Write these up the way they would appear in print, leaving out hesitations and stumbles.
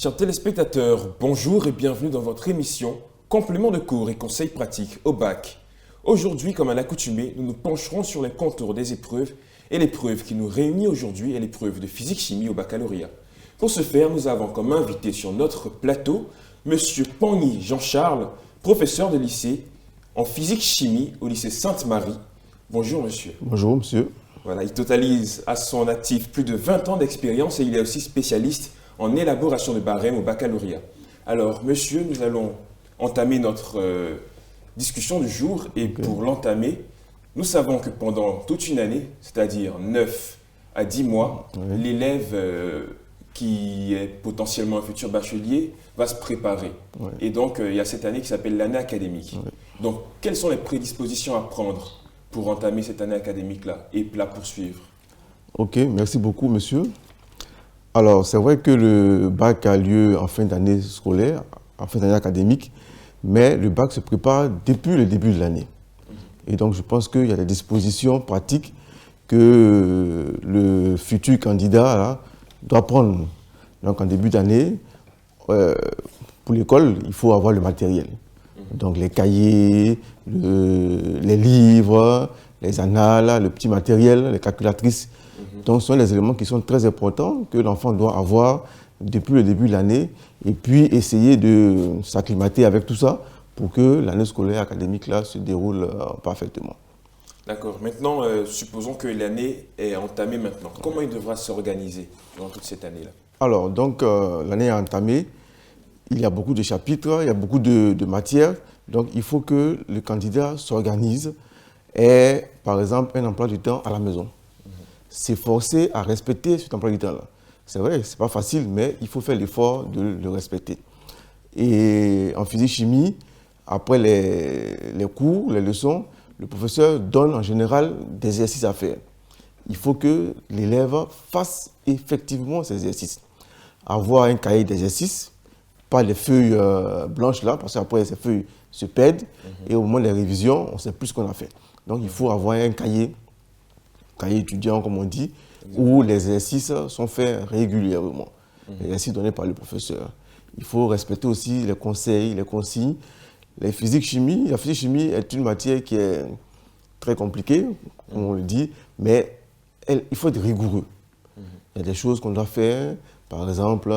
Chers téléspectateurs, bonjour et bienvenue dans votre émission Complément de cours et conseils pratiques au bac. Aujourd'hui, comme à l'accoutumée, nous nous pencherons sur les contours des épreuves et l'épreuve qui nous réunit aujourd'hui est l'épreuve de physique-chimie au baccalauréat. Pour ce faire, nous avons comme invité sur notre plateau Monsieur Pagny Jean-Charles, professeur de lycée en physique-chimie au lycée Sainte-Marie. Bonjour monsieur. Bonjour monsieur. Voilà, il totalise à son actif plus de 20 ans d'expérience et il est aussi spécialiste en élaboration de barèmes au baccalauréat. Alors, monsieur, nous allons entamer notre discussion du jour et pour l'entamer, nous savons que pendant toute une année, c'est-à-dire 9 à 10 mois, l'élève qui est potentiellement un futur bachelier va se préparer. Et donc, il y a cette année qui s'appelle l'année académique. Donc, quelles sont les prédispositions à prendre pour entamer cette année académique-là et la poursuivre? Ok, merci beaucoup monsieur. Alors, c'est vrai que le bac a lieu en fin d'année scolaire, en fin d'année académique, mais le bac se prépare depuis le début de l'année. Et donc, je pense qu'il y a des dispositions pratiques que le futur candidat là, doit prendre. Donc, en début d'année, pour l'école, il faut avoir le matériel. Donc, les cahiers, les livres, les annales, le petit matériel, les calculatrices. Donc, ce sont les éléments qui sont très importants que l'enfant doit avoir depuis le début de l'année et puis essayer de s'acclimater avec tout ça pour que l'année scolaire académique là, se déroule parfaitement. D'accord. Maintenant, supposons que l'année est entamée maintenant. Comment il devra s'organiser dans toute cette année-là? Alors, donc, l'année est entamée. Il y a beaucoup de chapitres, il y a beaucoup de matières. Donc, il faut que le candidat s'organise et, par exemple, un emploi du temps à la maison. S'efforcer à respecter cet emploi du temps-là. C'est vrai, ce n'est pas facile, mais il faut faire l'effort de le respecter. Et en physique-chimie, après les cours, les leçons, le professeur donne en général des exercices à faire. Il faut que l'élève fasse effectivement ces exercices. Avoir un cahier d'exercices, pas les feuilles blanches là, parce qu'après ces feuilles se perdent et au moment des révisions, on ne sait plus ce qu'on a fait. Donc il faut avoir un cahier étudiant comme on dit, où les exercices sont faits régulièrement. Les exercices donnés par le professeur. Il faut respecter aussi les conseils, les consignes. La physique-chimie est une matière qui est très compliquée, comme on le dit, mais il faut être rigoureux. Il y a des choses qu'on doit faire. Par exemple,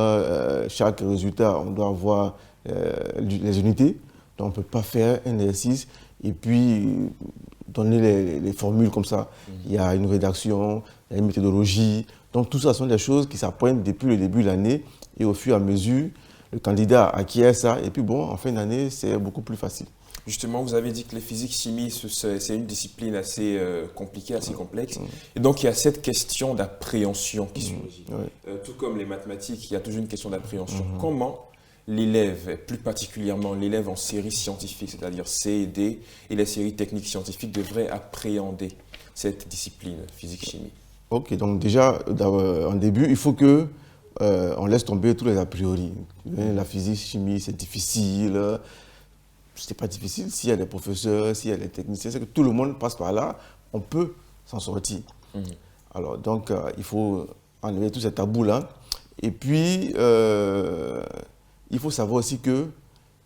chaque résultat, on doit avoir les unités. Donc, on ne peut pas faire un exercice et puis donner les formules comme ça. Il y a une rédaction, il y a une méthodologie. Donc, tout ça sont des choses qui s'apprennent depuis le début de l'année et au fur et à mesure, le candidat acquiert ça. Et puis, bon, en fin d'année, c'est beaucoup plus facile. Justement, vous avez dit que les physiques-chimie, c'est une discipline assez compliquée, assez complexe. Et donc, il y a cette question d'appréhension qui surgit. Tout comme les mathématiques, il y a toujours une question d'appréhension. Comment l'élève, plus particulièrement l'élève en série scientifique, c'est-à-dire C et D, et les séries techniques scientifiques, devrait appréhender cette discipline physique-chimie? Ok, donc déjà, en début, il faut que on laisse tomber tous les a priori. La physique-chimie, c'est difficile. Ce n'est pas difficile. S'il y a des professeurs, s'il y a des techniciens, c'est que tout le monde passe par là, on peut s'en sortir. Alors, donc, il faut enlever tous ces tabous-là. Et puis, il faut savoir aussi que,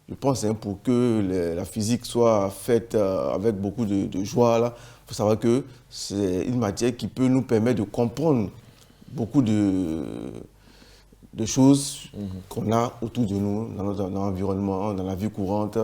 je pense, pour que la physique soit faite avec beaucoup de joie, il faut savoir que c'est une matière qui peut nous permettre de comprendre beaucoup de choses qu'on a autour de nous, dans l'environnement, dans la vie courante.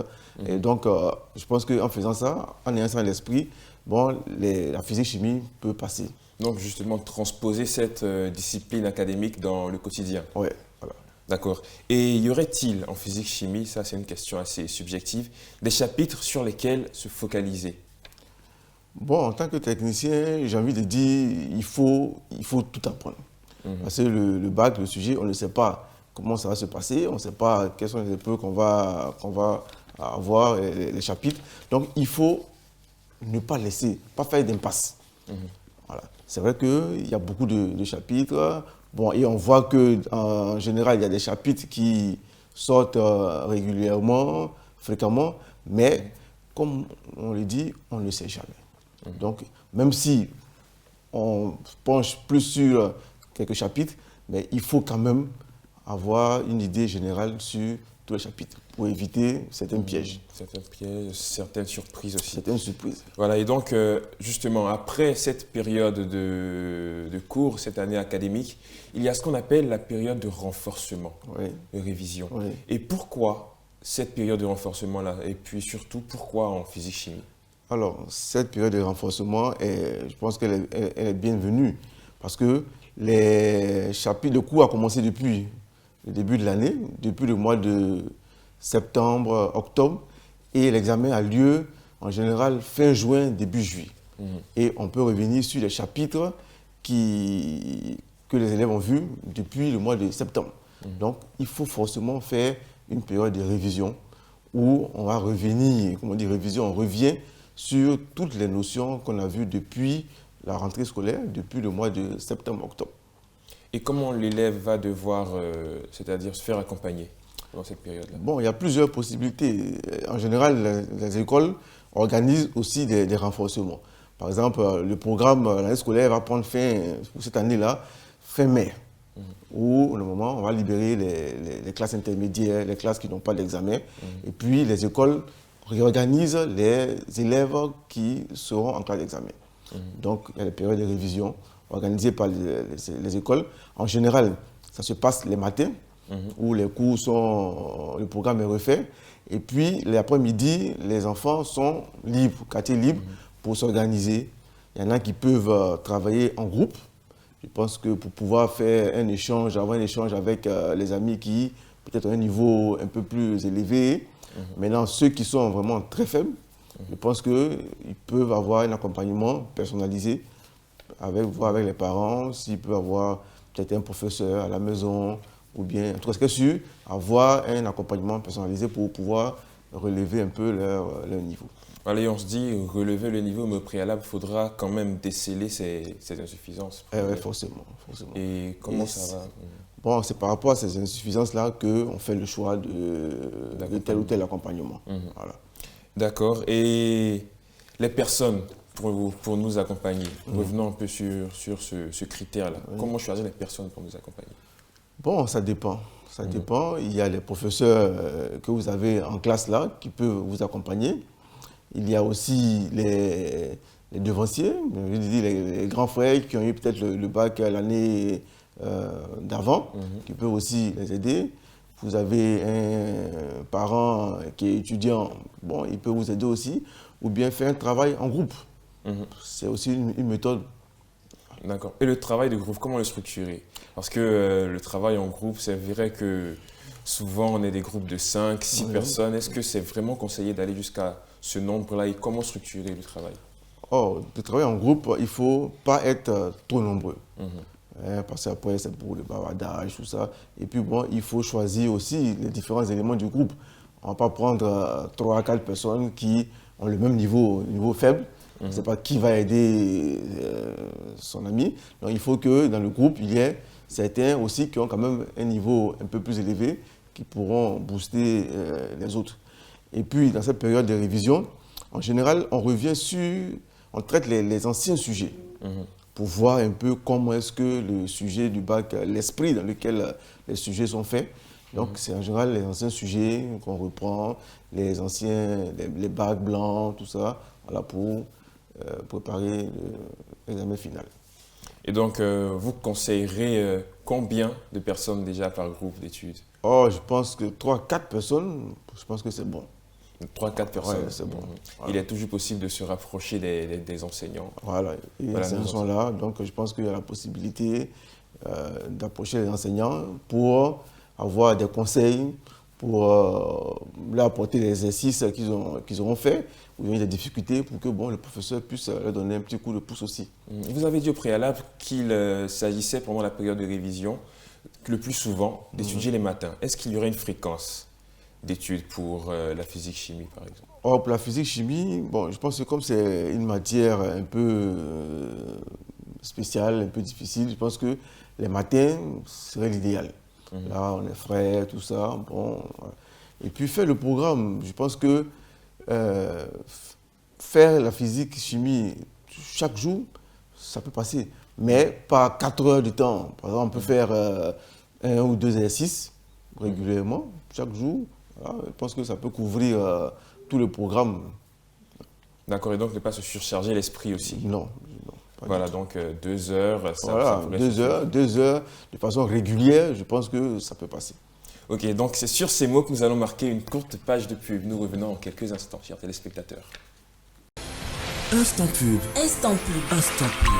Et donc, je pense qu'en faisant ça, en ayant ça à l'esprit, bon, la physique-chimie peut passer. Donc, justement, transposer cette discipline académique dans le quotidien. Oui, voilà. D'accord. Et y aurait-il en physique-chimie, ça c'est une question assez subjective, des chapitres sur lesquels se focaliser? Bon, en tant que technicien, j'ai envie de dire il faut tout apprendre. Parce que le bac, le sujet, on ne sait pas comment ça va se passer, on ne sait pas quelles sont les épreuves qu'on va avoir, les chapitres. Donc, il faut ne pas laisser, pas faire d'impasse. Voilà. C'est vrai qu'il y a beaucoup de chapitres. Bon, et on voit qu'en général, il y a des chapitres qui sortent régulièrement, fréquemment, mais comme on le dit, on ne sait jamais. Donc, même si on penche plus sur quelques chapitres, mais il faut quand même avoir une idée générale sur tous les chapitres pour éviter certains pièges. Certains pièges, certaines surprises aussi. Certaines surprises. Voilà, et donc justement, après cette période de cours, cette année académique, il y a ce qu'on appelle la période de renforcement, Oui. de révision. Oui. Et pourquoi cette période de renforcement-là? Et puis surtout, pourquoi en physique-chimie? Alors, cette période de renforcement, je pense qu'elle elle est bienvenue parce que les chapitres de cours a commencé depuis le début de l'année, depuis le mois de septembre, octobre, et l'examen a lieu en général fin juin, début juillet. Et on peut revenir sur les chapitres que les élèves ont vus depuis le mois de septembre. Donc, il faut forcément faire une période de révision où on va revenir, comme on dit révision, on revient sur toutes les notions qu'on a vues depuis la rentrée scolaire, depuis le mois de septembre-octobre. Et comment l'élève va devoir, c'est-à-dire se faire accompagner dans cette période-là? Bon, il y a plusieurs possibilités. En général, les écoles organisent aussi des renforcements. Par exemple, le programme l'année scolaire va prendre fin, pour cette année-là, fin mai, où, au moment, on va libérer les classes intermédiaires, les classes qui n'ont pas d'examen. Et puis, les écoles réorganisent les élèves qui seront en classe d'examen. Donc, il y a les périodes de révision organisées par les écoles. En général, ça se passe les matins, où les cours sont, le programme est refait. Et puis, l'après-midi, les enfants sont libres, quartier libre, pour s'organiser. Il y en a qui peuvent travailler en groupe. Je pense que pour pouvoir faire un échange, avoir un échange avec les amis qui, peut-être, ont un niveau un peu plus élevé. Maintenant, ceux qui sont vraiment très faibles, je pense qu'ils peuvent avoir un accompagnement personnalisé, voir avec les parents, s'ils peuvent avoir peut-être un professeur à la maison, ou bien, en tout cas, ce qui est sûr, avoir un accompagnement personnalisé pour pouvoir relever un peu leur niveau. Allez, on se dit relever le niveau, mais au préalable, il faudra quand même déceler ces insuffisances. Oui, forcément. Et comment ça va? Bon, c'est par rapport à ces insuffisances-là qu'on fait le choix de tel ou tel accompagnement. Voilà. D'accord. Et les personnes pour nous accompagner, revenons un peu sur ce critère-là. Comment choisir les personnes pour nous accompagner? Bon, ça dépend. Ça dépend. Il y a les professeurs que vous avez en classe là qui peuvent vous accompagner. Il y a aussi les devanciers, je dis les grands frères qui ont eu peut-être le bac l'année d'avant, qui peuvent aussi les aider. Vous avez un parent qui est étudiant, bon, il peut vous aider aussi, ou bien faire un travail en groupe. C'est aussi une méthode. D'accord. Et le travail de groupe, comment le structurer? Parce que le travail en groupe, c'est vrai que souvent on est des groupes de 5, 6 personnes. Est-ce que c'est vraiment conseillé d'aller jusqu'à ce nombre-là et comment structurer le travail? Oh, le travail en groupe, il ne faut pas être trop nombreux. Parce qu'après, c'est pour le bavardage, tout ça. Et puis, bon, il faut choisir aussi les différents éléments du groupe. On ne va pas prendre 3 à 4 personnes qui ont le même niveau faible. On ne sait pas qui va aider son ami. Donc, il faut que dans le groupe, il y ait certains aussi qui ont quand même un niveau un peu plus élevé, qui pourront booster les autres. Et puis, dans cette période de révision, en général, on traite les anciens sujets pour voir un peu comment est-ce que le sujet du bac, l'esprit dans lequel les sujets sont faits. Donc, c'est en général les anciens sujets qu'on reprend, les anciens, les bacs blancs, tout ça, voilà, pour préparer l'examen final. Et donc, vous conseillerez combien de personnes déjà par groupe d'études? Oh, je pense que 3-4 personnes, je pense que c'est bon. 3-4 personnes. Ouais, c'est bon. Voilà. Il est toujours possible de se rapprocher des enseignants. Voilà, les enseignants sont là, donc je pense qu'il y a la possibilité d'approcher les enseignants pour avoir des conseils, pour leur apporter les exercices qu'ils auront faits, ou il y a des difficultés pour que le professeur puisse leur donner un petit coup de pouce aussi. Vous avez dit au préalable qu'il s'agissait pendant la période de révision, le plus souvent, d'étudier les matins. Est-ce qu'il y aurait une fréquence d'études pour la physique-chimie, par exemple? Or, pour la physique-chimie, bon, je pense que comme c'est une matière un peu spéciale, un peu difficile, je pense que les matins serait l'idéal. Là, on est frais, tout ça. Bon, voilà. Et puis faire le programme, je pense que faire la physique-chimie chaque jour, ça peut passer. Mais pas 4 heures de temps. Par exemple, on peut faire 1 ou 2 exercices régulièrement, chaque jour. Voilà, je pense que ça peut couvrir tout le programme. D'accord, et donc ne pas se surcharger l'esprit aussi. Non. Voilà, donc 2 heures, ça pourrait 2 heures, de façon régulière, je pense que ça peut passer. Ok, donc c'est sur ces mots que nous allons marquer une courte page de pub. Nous revenons en quelques instants, chers téléspectateurs. Instant pub. Instant pub. Instant pub.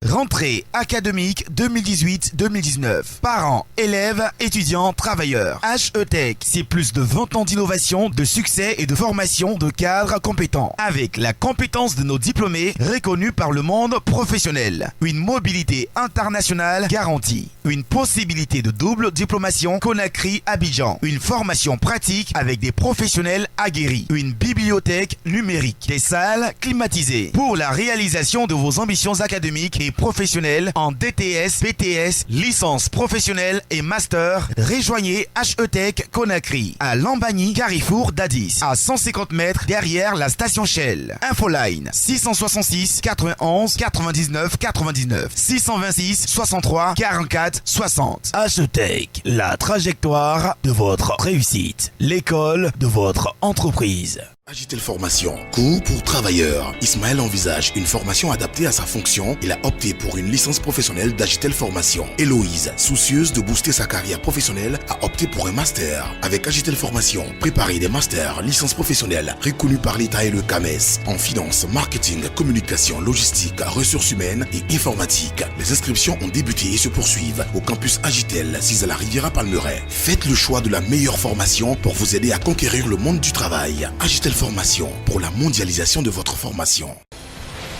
Rentrée académique 2018-2019. Parents, élèves, étudiants, travailleurs. HETech, c'est plus de 20 ans d'innovation, de succès et de formation de cadres compétents. Avec la compétence de nos diplômés reconnus par le monde professionnel. Une mobilité internationale garantie. Une possibilité de double diplomation Conakry-Abidjan. Une formation pratique avec des professionnels aguerris. Une bibliothèque numérique. Des salles climatisées. Pour la réalisation de vos ambitions académiques et professionnels en DTS, BTS, licence professionnelle et master, rejoignez HETech Conakry à Lambani, Carrefour d'Addis, à 150 mètres derrière la station Shell. Infoline 666 91 99 99 626 63 44 60. HETech, la trajectoire de votre réussite, l'école de votre entreprise. Agitel Formation, cours pour travailleurs. Ismaël envisage une formation adaptée à sa fonction. Il a opté pour une licence professionnelle d'Agitel Formation. Héloïse, soucieuse de booster sa carrière professionnelle, a opté pour un master. Avec Agitel Formation, préparez des masters, licences professionnelles reconnus par l'État et le CAMES en finance, marketing, communication, logistique, ressources humaines et informatique. Les inscriptions ont débuté et se poursuivent au campus Agitel, 6 à la Riviera Palmeraie. Faites le choix de la meilleure formation pour vous aider à conquérir le monde du travail. Agitel Formation pour la mondialisation de votre formation.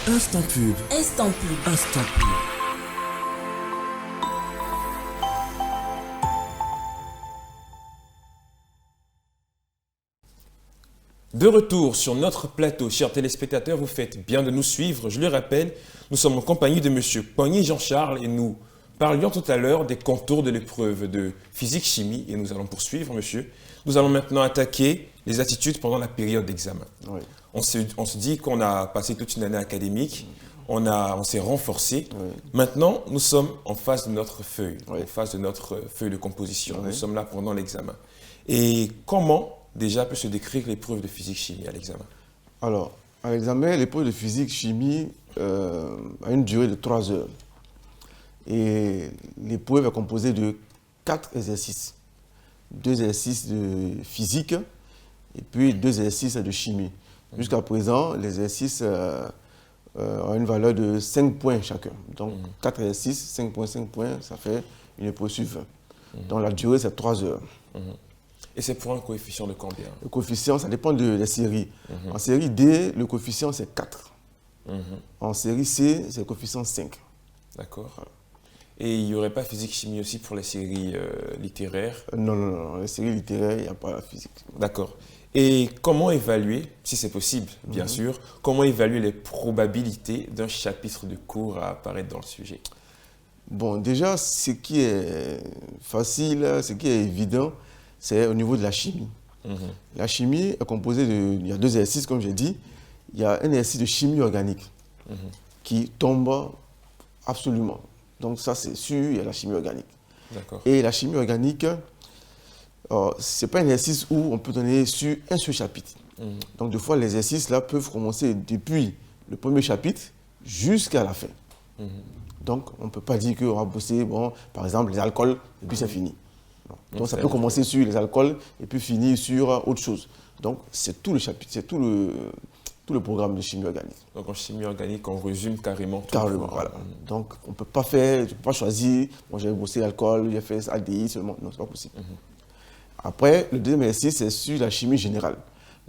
Instant pub. Instant pub. Instant pub. De retour sur notre plateau, chers téléspectateurs, vous faites bien de nous suivre. Je le rappelle, nous sommes en compagnie de M. Pogny Jean-Charles et nous parlions tout à l'heure des contours de l'épreuve de physique-chimie et nous allons poursuivre, monsieur. Nous allons maintenant attaquer les attitudes pendant la période d'examen. Oui. On se dit qu'on a passé toute une année académique, on s'est renforcé. Oui. Maintenant, nous sommes en face de notre feuille, en face de notre feuille de composition. Oui. Nous sommes là pendant l'examen. Et comment déjà peut se décrire l'épreuve de physique-chimie à l'examen? Alors, à l'examen, l'épreuve de physique-chimie a une durée de 3 heures. Et l'épreuve est composée de 4 exercices. 2 exercices de physique et puis 2 exercices de chimie. Jusqu'à présent, les exercices ont une valeur de 5 points chacun. Donc, 4 exercices, 5 points, ça fait une épreuve sur 20. Donc, la durée, c'est 3 heures. Et c'est pour un coefficient de combien? Le coefficient, ça dépend des séries. En série D, le coefficient, c'est 4. En série C, c'est le coefficient 5. D'accord. Voilà. Et il n'y aurait pas physique-chimie aussi pour les séries littéraires? Non, les séries littéraires, il n'y a pas la physique. D'accord. Et comment évaluer, si c'est possible, bien sûr, comment évaluer les probabilités d'un chapitre de cours à apparaître dans le sujet? Bon, déjà, ce qui est facile, ce qui est évident, c'est au niveau de la chimie. La chimie est composée il y a 2 exercices, comme j'ai dit. Il y a un exercice de chimie organique qui tombe absolument. Donc ça, c'est sûr, il y a la chimie organique. Et la chimie organique, ce n'est pas un exercice où on peut donner sur un seul chapitre. Donc des fois, les exercices là peuvent commencer depuis le premier chapitre jusqu'à la fin. Donc on ne peut pas dire qu'on va bosser, par exemple, les alcools, et puis c'est fini. Non. Donc ça peut commencer sur les alcools et puis finir sur autre chose. Donc c'est tout le chapitre, c'est tout le programme de chimie organique. Donc en chimie organique, on résume carrément tout. Carrément, voilà. Donc on ne peut pas choisir, j'ai bossé l'alcool, j'ai fait ADI seulement. Non, ce n'est pas possible. Après, le deuxième exercice, c'est sur la chimie générale.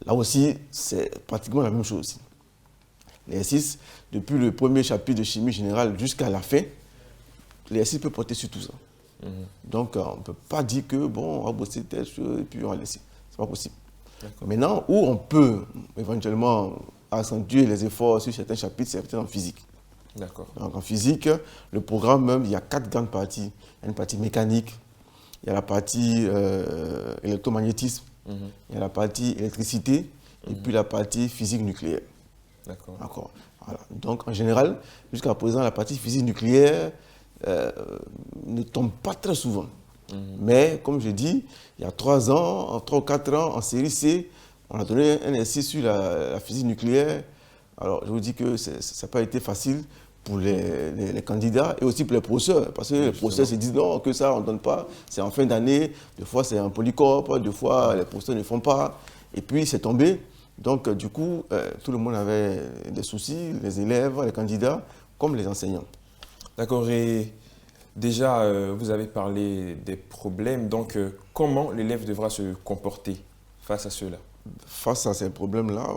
Là aussi, c'est pratiquement la même chose. L'exercice, depuis le premier chapitre de chimie générale jusqu'à la fin, l'exercice peut porter sur tout ça. Donc on ne peut pas dire que, on va bosser telle chose et puis on va laisser. Ce n'est pas possible. Maintenant, où on peut éventuellement accentuer les efforts sur certains chapitres, c'est peut-être en physique. Donc en physique, le programme même, il y a 4 grandes parties. Il y a une partie mécanique, il y a la partie électromagnétisme, il y a la partie électricité et puis la partie physique nucléaire. D'accord. D'accord. Voilà. Donc, en général, jusqu'à présent, la partie physique nucléaire ne tombe pas très souvent. Mais, comme je dis, il y a 3 ans, en 3 ou 4 ans, en série C, on a donné un essai sur la physique nucléaire. Alors, je vous dis que ça n'a pas été facile pour les candidats et aussi pour les professeurs. Parce que les professeurs se disent non, que ça, on ne donne pas. C'est en fin d'année. Des fois, c'est un polycope. Des fois, les professeurs ne font pas. Et puis, c'est tombé. Donc, du coup, tout le monde avait des soucis, les élèves, les candidats, comme les enseignants. D'accord. Et déjà, vous avez parlé des problèmes. Donc, comment l'élève devra se comporter face à cela? Face à ces problèmes-là,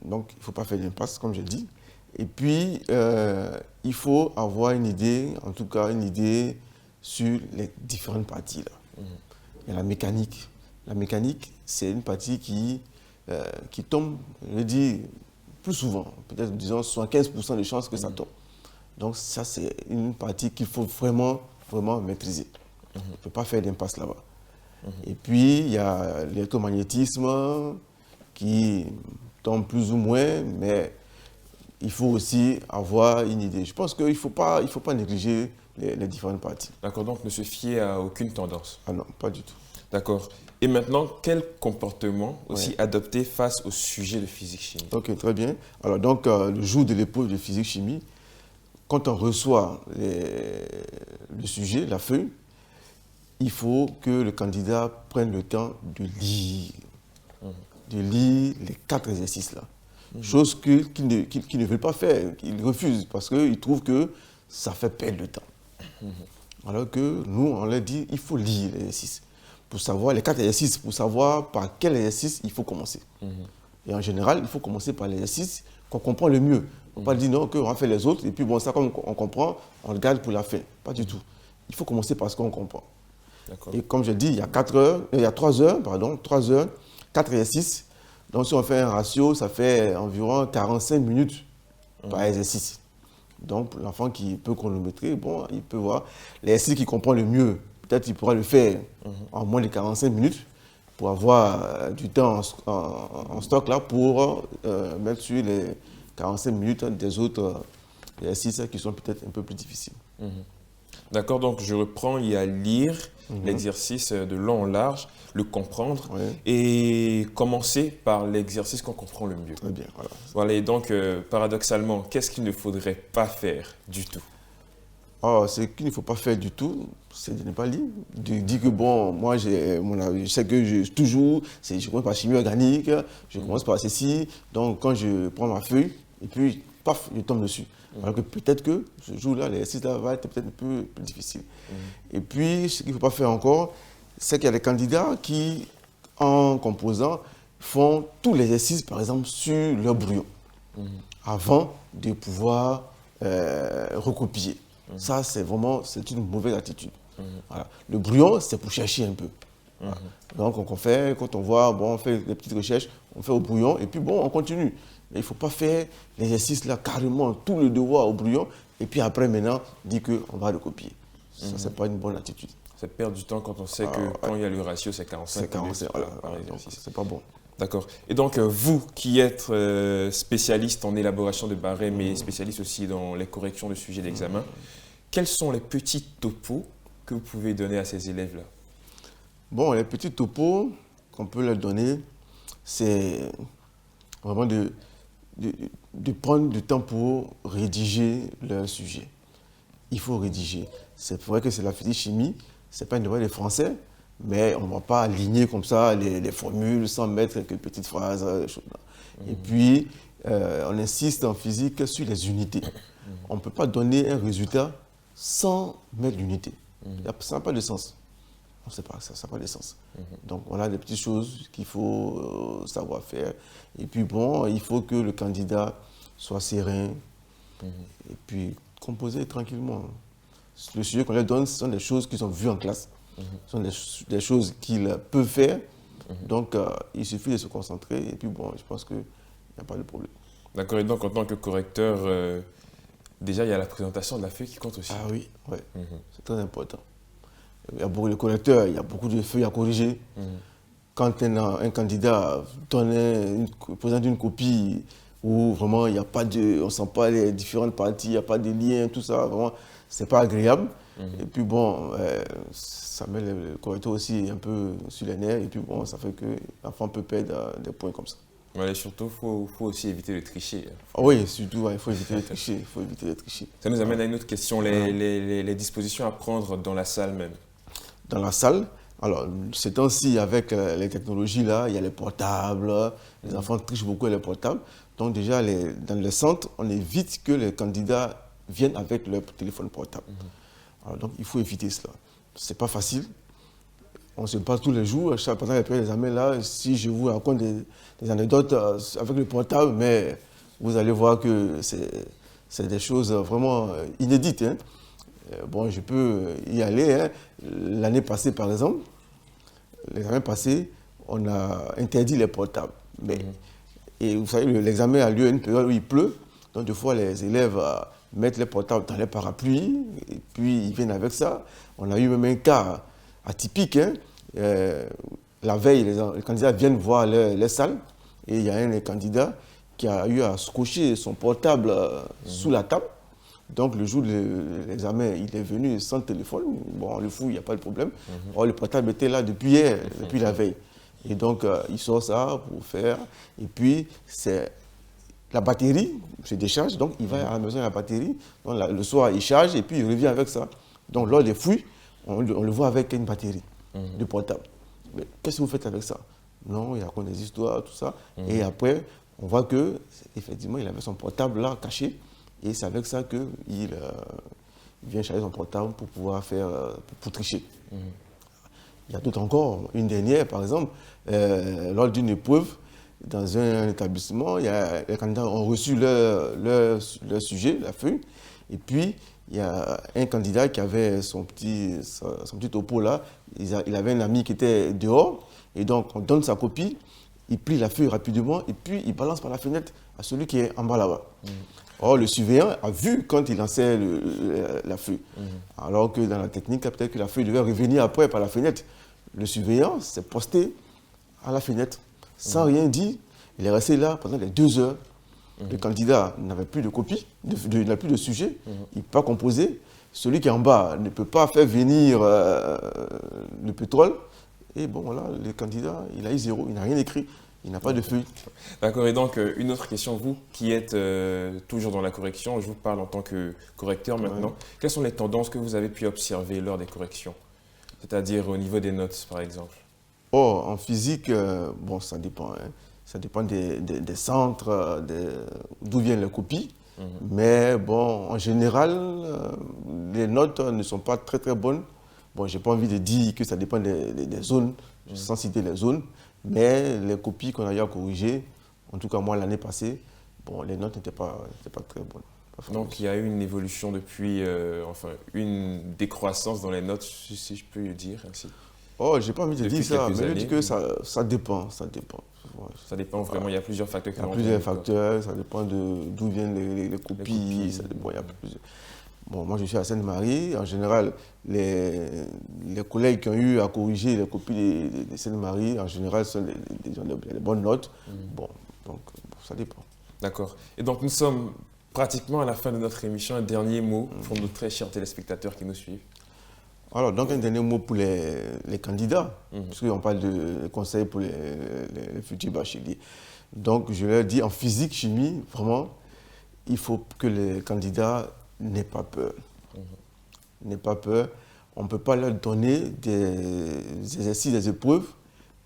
donc, il ne faut pas faire d'impasse, comme je dis. Et puis, il faut avoir une idée, en tout cas une idée sur les différentes parties. Là. Il y a la mécanique. La mécanique, c'est une partie qui tombe, je veux dire, plus souvent. Peut-être, disons, 75% de chances que ça tombe. Donc, ça, c'est une partie qu'il faut vraiment, vraiment maîtriser. On ne peut pas faire d'impasse là-bas. Et puis, il y a l'électromagnétisme qui tombe plus ou moins, mais il faut aussi avoir une idée. Je pense qu'il ne faut pas négliger les différentes parties. D'accord, donc ne se fier à aucune tendance. Ah non, pas du tout. D'accord. Et maintenant, quel comportement aussi adopter face au sujet de physique-chimie? Ok, très bien. Alors donc, le jour de l'épreuve de physique-chimie, quand on reçoit le sujet, la feuille, il faut que le candidat prenne le temps de lire. De lire les 4 exercices là. Chose qu'il ne veut pas faire, qu'il refuse parce qu'il trouve que ça fait perdre le temps. Alors que nous, on leur dit, il faut lire l'exercice. Pour savoir, les 4 exercices, pour savoir par quel exercice il faut commencer. Et en général, il faut commencer par l'exercice qu'on comprend le mieux. On ne peut pas dire non, qu'on va faire les autres, et puis bon, ça, comme on comprend, on le garde pour la fin. Pas du tout. Il faut commencer par ce qu'on comprend. Et comme je dis, il y a 3 heures, 4 exercices. Donc si on fait un ratio, ça fait environ 45 minutes par exercice. Donc l'enfant qui peut chronométrer, bon, il peut voir l'exercice qu'il comprend le mieux. Peut-être qu'il pourra le faire en moins de 45 minutes pour avoir du temps en stock là pour mettre sur les 45 minutes des autres exercices qui sont peut-être un peu plus difficiles. D'accord, donc je reprends, il y a lire l'exercice de long en large, le comprendre et commencer par l'exercice qu'on comprend le mieux. Très bien, voilà. Voilà, et donc paradoxalement, qu'est-ce qu'il ne faudrait pas faire du tout? Ce qu'il ne faut pas faire du tout, c'est de ne pas lire. De dire que bon, moi je sais que je commence par chimie organique, je commence par ceci, donc quand je prends ma feuille, et puis paf, je tombe dessus. Alors que peut-être que ce jour-là, l'exercice va être peut-être un peu plus difficile. Et puis, ce qu'il ne faut pas faire encore, c'est qu'il y a des candidats qui, en composant, font tous les exercices, par exemple, sur leur brouillon, avant de pouvoir recopier. Ça, c'est une mauvaise attitude. Voilà. Le brouillon, c'est pour chercher un peu. Voilà. Donc, quand on voit, bon, on fait des petites recherches, on fait au brouillon, et puis bon, on continue. Mais il ne faut pas faire l'exercice là, carrément, tout le devoir au brouillon, et puis après, maintenant, dire qu'on va le copier. Ça, ce n'est pas une bonne attitude. C'est perdre du temps quand on sait que quand il y a le ratio, c'est 45 minutes par exercice. C'est pas bon. D'accord. Et donc, vous qui êtes spécialiste en élaboration de barèmes et spécialiste aussi dans les corrections de sujets d'examen, quels sont les petits topos que vous pouvez donner à ces élèves-là? Bon, les petits topos qu'on peut leur donner, c'est vraiment de prendre du temps pour rédiger leur sujet. Il faut rédiger. C'est vrai que c'est la physique-chimie, ce n'est pas une nouvelle de français, mais on ne va pas aligner comme ça les formules sans mettre quelques petites phrases. Et puis, on insiste en physique sur les unités. On ne peut pas donner un résultat sans mettre l'unité. Ça n'a pas de sens. On ne sait pas, ça n'a pas de sens. Donc, voilà des petites choses qu'il faut savoir faire. Et puis, bon, il faut que le candidat soit serein et puis composer tranquillement. Le sujet qu'on leur donne, ce sont des choses qu'ils ont vues en classe. Ce sont des choses qu'ils peuvent faire. Donc, il suffit de se concentrer et puis, bon, je pense qu'il n'y a pas de problème. D'accord, et donc en tant que correcteur, déjà, il y a la présentation de la feuille qui compte aussi. Ah oui, ouais. C'est très important. Il y a beaucoup de correcteurs, il y a beaucoup de feuilles à corriger. quand un candidat présente une copie où vraiment il n'y a pas on ne sent pas les différentes parties, il n'y a pas de liens, tout ça, vraiment, c'est pas agréable. Et puis bon, ça met le correcteur aussi un peu sur les nerfs, et puis bon, ça fait que l'enfant peut perdre des points comme ça. Ouais, et surtout, il faut aussi éviter de tricher. Oui, surtout, ouais, il faut éviter de tricher. Ça nous amène à une autre question, les dispositions à prendre dans la salle même. Dans la salle, alors, ces temps-ci, avec les technologies, là, il y a les portables, les enfants trichent beaucoup avec les portables. Donc déjà, dans les centres, on évite que les candidats viennent avec leur téléphone portable. Alors, donc, il faut éviter cela. Ce n'est pas facile. On se passe tous les jours. Pendant les périodes d'examen, là, si je vous raconte des anecdotes avec le portable, mais vous allez voir que c'est des choses vraiment inédites. Hein. Bon, je peux y aller. Hein. L'année passée, par exemple, l'examen passé, on a interdit les portables. Mais, et vous savez, l'examen a lieu à une période où il pleut. Donc, des fois, les élèves mettent les portables dans les parapluies et puis ils viennent avec ça. On a eu même un cas atypique. Hein. La veille, les candidats viennent voir les salles et il y a un des candidats qui a eu à scotcher son portable sous la table. Donc, le jour de l'examen, il est venu sans téléphone. Bon, on le fout, il n'y a pas de problème. Or, le portable était là depuis hier, depuis la veille. Et donc, il sort ça pour faire. Et puis, la batterie se décharge. Donc, il va à la maison, la batterie. Donc, le soir, il charge et puis il revient avec ça. Donc, lors des fouilles, on le voit avec une batterie de portable. Mais qu'est-ce que vous faites avec ça? Non, il raconte des histoires, tout ça. Et après, on voit qu'effectivement, il avait son portable là, caché. Et c'est avec ça qu'il vient charger son portable pour pouvoir pour tricher. Il y a d'autres encore. Une dernière, par exemple, lors d'une épreuve, dans un établissement, les candidats ont reçu leur sujet, la feuille, et puis il y a un candidat qui avait son petit topo là, il avait un ami qui était dehors, et donc on donne sa copie, il plie la feuille rapidement, et puis il balance par la fenêtre à celui qui est en bas là-bas. Or, le surveillant a vu quand il lançait la feuille. Alors que dans la technique, peut-être que la feuille devait revenir après par la fenêtre. Le surveillant s'est posté à la fenêtre, sans rien dire. Il est resté là pendant les 2 heures. Le candidat n'avait plus de copie, il n'a plus de sujet, il ne peut pas composer. Celui qui est en bas ne peut pas faire venir le pétrole. Et bon, là, le candidat, il a eu 0, il n'a rien écrit. Il n'a pas de feuille. D'accord, et donc une autre question, vous qui êtes toujours dans la correction, je vous parle en tant que correcteur maintenant. Quelles sont les tendances que vous avez pu observer lors des corrections? C'est-à-dire au niveau des notes, par exemple. Oh, en physique, bon, ça dépend. Hein. Ça dépend des centres, d'où viennent les copies. Mais bon, en général, les notes ne sont pas très très bonnes. Bon, je n'ai pas envie de dire que ça dépend des zones, sans citer les zones. Mais les copies qu'on a eu à corriger, en tout cas moi l'année passée, bon, les notes n'étaient pas très bonnes. Donc il y a eu une évolution depuis, enfin une décroissance dans les notes, si je peux le dire ainsi. Oh, j'ai pas envie de dire ça, mais je dis que ça dépend. Ouais. Ça dépend vraiment, il y a plusieurs facteurs qui rentrent. Il y a plusieurs facteurs, ça dépend d'où viennent les copies, ça dépend, il y a plusieurs. Bon, moi je suis à Sainte-Marie. En général, les collègues qui ont eu à corriger les copies de Sainte-Marie, en général, sont des bonnes notes. Bon, donc ça dépend. D'accord. Et donc nous sommes pratiquement à la fin de notre émission. Un dernier mot pour nos très chers téléspectateurs qui nous suivent. Alors, donc un dernier mot pour les candidats, parce qu'on parle de conseils pour les futurs bacheliers. Donc, je leur dis, en physique, chimie, vraiment, il faut que les candidats n'aient pas peur. N'aient pas peur. On ne peut pas leur donner des exercices, des épreuves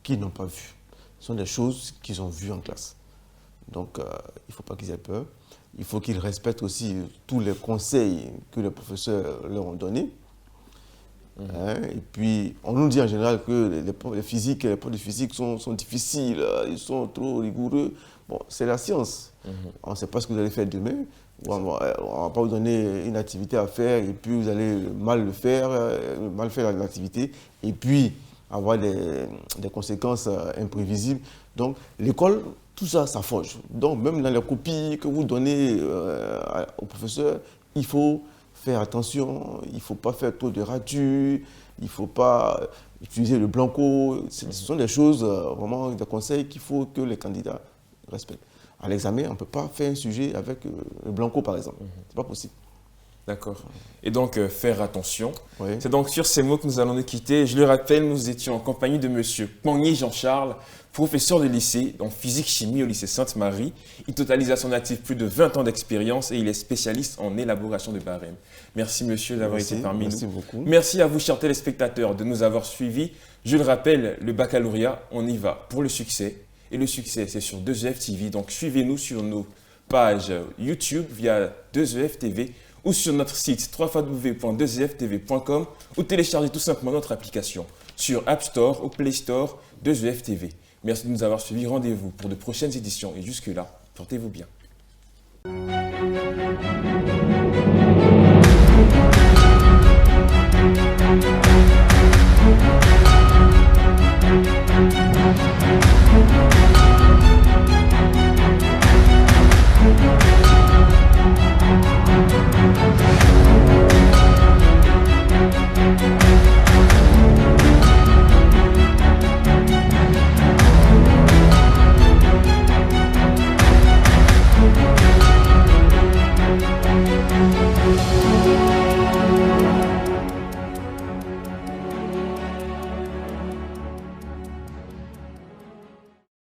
qu'ils n'ont pas vues. Ce sont des choses qu'ils ont vues en classe. Donc, il ne faut pas qu'ils aient peur. Il faut qu'ils respectent aussi tous les conseils que les professeurs leur ont donnés. Et puis, on nous dit en général que les profs de physique sont difficiles, ils sont trop rigoureux. Bon, c'est la science. On ne sait pas ce que vous allez faire demain. On ne va pas vous donner une activité à faire et puis vous allez mal faire l'activité et puis avoir des conséquences imprévisibles. Donc, l'école, tout ça, ça forge. Donc, même dans les copies que vous donnez aux professeurs, il faut faire attention, il ne faut pas faire trop de ratures, il ne faut pas utiliser le blanco. Ce sont des choses, vraiment des conseils qu'il faut que les candidats respectent. À l'examen, on ne peut pas faire un sujet avec le blanco, par exemple. Ce n'est pas possible. D'accord. Et donc, faire attention. Oui. C'est donc sur ces mots que nous allons nous quitter. Je le rappelle, nous étions en compagnie de M. Pognier Jean-Charles, professeur de lycée en physique-chimie au lycée Sainte-Marie. Il totalise à son actif plus de 20 ans d'expérience et il est spécialiste en élaboration de barèmes. Merci monsieur d'avoir été parmi nous. Merci beaucoup. Merci à vous, chers téléspectateurs, de nous avoir suivis. Je le rappelle, le baccalauréat, on y va pour le succès. Et le succès, c'est sur 2EF TV. Donc, suivez-nous sur nos pages YouTube via 2EF TV ou sur notre site www.2eftv.com ou téléchargez tout simplement notre application sur App Store ou Play Store 2EF TV. Merci de nous avoir suivis. Rendez-vous pour de prochaines éditions et jusque-là, portez-vous bien.